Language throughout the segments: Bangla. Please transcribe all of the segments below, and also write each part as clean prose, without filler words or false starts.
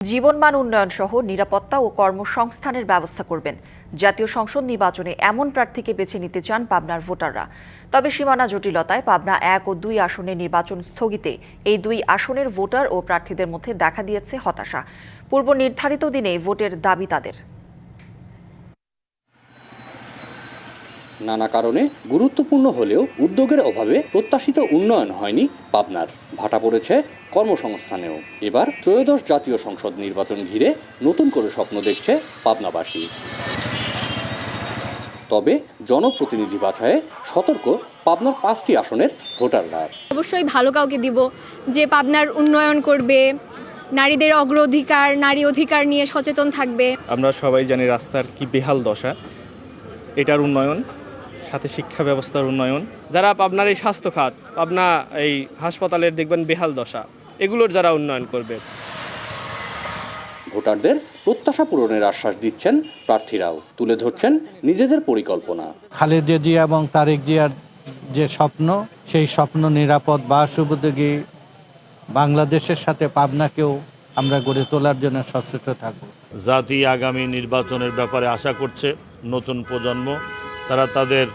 জীবনমান উন্নয়ন সহ নিরাপত্তা ও কর্মসংস্থানের ব্যবস্থা করবেন। জাতীয় সংসদ নির্বাচনে এমন প্রার্থীকে বেছে নিতে চান পাবনার ভোটাররা। তবে সীমানা জটিলতায় পাবনা 1 ও 2 আসনের নির্বাচন স্থগিতে এই 2 আসনের ভোটার ও প্রার্থীদের মধ্যে দেখা দিয়েছে হতাশা। পূর্ব নির্ধারিত দিনে ভোটের দাবি তাদের। নানা কারণে গুরুত্বপূর্ণ হলেও উদ্যোগের অভাবে প্রত্যাশিত উন্নয়ন হয়নি পাবনার। ভাটা পড়েছে কর্মসংস্থানেও। এবার ত্রয়োদশ জাতীয় সংসদ নির্বাচন ঘিরে নতুন করে স্বপ্ন দেখছে পাবনাবাসী। তবে জনপ্রতিনিধি বাছাইয়ে সতর্ক পাবনার 5টি আসনের ভোটাররা। অবশ্যই ভালো কাউকে দিব যে পাবনার উন্নয়ন করবে, নারীদের অগ্রাধিকার, নারী অধিকার নিয়ে সচেতন থাকবে। আমরা সবাই জানি রাস্তার কি বেহাল দশা, এটার উন্নয়ন, সাথে শিক্ষা ব্যবস্থার উন্নয়ন। যারা পাবনার এই স্বাস্থ্য খাত, পাবনা এই হাসপাতালের দেখবেন বেহাল দশা, এগুলোর যারা উন্নয়ন করবে। ভোটারদের প্রত্যাশা পূরণের আশ্বাস দিচ্ছেন প্রার্থীরাও। তুলে ধরছেন নিজেদের পরিকল্পনা। খালেদা জিয়া এবং তারেক জিয়ার যে স্বপ্ন, সেই স্বপ্ন নিরাপদ বা সুবিধাভোগী বাংলাদেশের সাথে পাবনাকেও আমরা গড়ে তোলার জন্য সচেষ্ট থাকব। জাতি আগামী নির্বাচনের ব্যাপারে আশা করছে নতুন প্রজন্ম তারা তাদের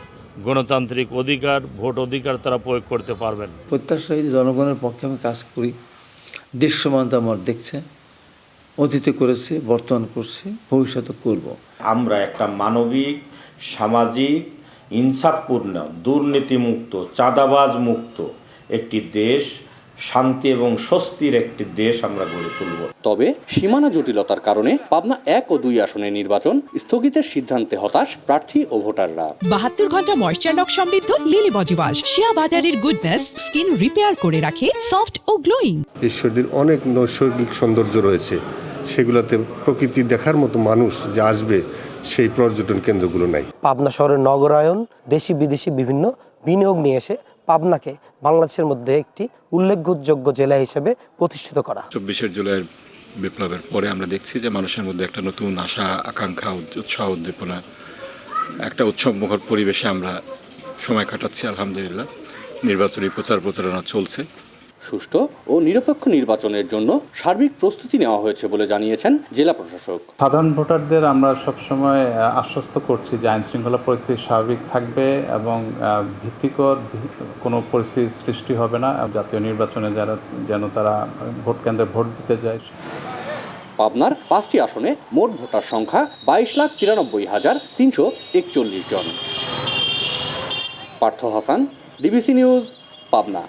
গণতান্ত্রিক অধিকার, ভোট অধিকার তারা প্রয়োগ করতে পারবেন। প্রত্যাশাই জনগণের পক্ষে আমি কাজ করি। দেশ সমান্ত আমার দেখছে, অতীতে করেছি, বর্তমান করছি, ভবিষ্যতে করব। আমরা একটা মানবিক, সামাজিক, ইনসাফপূর্ণ, দুর্নীতিমুক্ত, চাঁদাবাজ মুক্ত একটি দেশ, শান্তি এবং স্বস্তির একটি দেশ আমরা গড়ে তুলব। তবে সীমানা জটিলতার কারণে পাবনা 1 ও 2 আসনের নির্বাচন স্থগিতের সিদ্ধান্তে হতাশ প্রার্থী ও ভোটাররা। 72 ঘন্টা ময়েশ্চার লক সমৃদ্ধ লিলি বডি ওয়াশ শিয়া বাটারের গুডনেস স্কিন রিপেয়ার করে রাখে সফট ও গ্লোয়িং। ঈশ্বরদীর অনেক নৈসর্গিক সৌন্দর্য রয়েছে, সেগুলোতে প্রকৃতি দেখার মতো মানুষ যে আসবে সেই পর্যটন কেন্দ্রগুলো নাই। পাবনা শহরের নগরায়ন, দেশি বিদেশি বিভিন্ন বিনিয়োগ নিয়ে এসে পাবনাকে বাংলাদেশের মধ্যে একটি উল্লেখযোগ্য জেলা হিসেবে প্রতিষ্ঠিত করা। 24 জুলাইয়ের বিপ্লবের পরে আমরা দেখছি যে মানুষের মধ্যে একটা নতুন আশা, আকাঙ্ক্ষা, উৎসাহ, উদ্দীপনা, একটা উৎসবমুখর পরিবেশে আমরা সময় কাটাচ্ছি। আলহামদুলিল্লাহ, নির্বাচনী প্রচারণা চলছে। সুষ্ঠু ও নিরপেক্ষ নির্বাচনের জন্য সার্বিক প্রস্তুতি নেওয়া হয়েছে বলে জানিয়েছেন জেলা প্রশাসক। সাধারণ ভোটারদের আমরা সবসময় আশ্বস্ত করছি যে আইন শৃঙ্খলা পরিস্থিতি স্বাভাবিক থাকবে এবং ভীতিকর কোনো পরিস্থিতির সৃষ্টি হবে না। জাতীয় নির্বাচনে যেন তারা ভোট কেন্দ্রে ভোট দিতে যায়। পাবনার 5টি আসনে মোট ভোটার সংখ্যা 22,93,341 জন। Partha Hasan, DBC news, Pabna.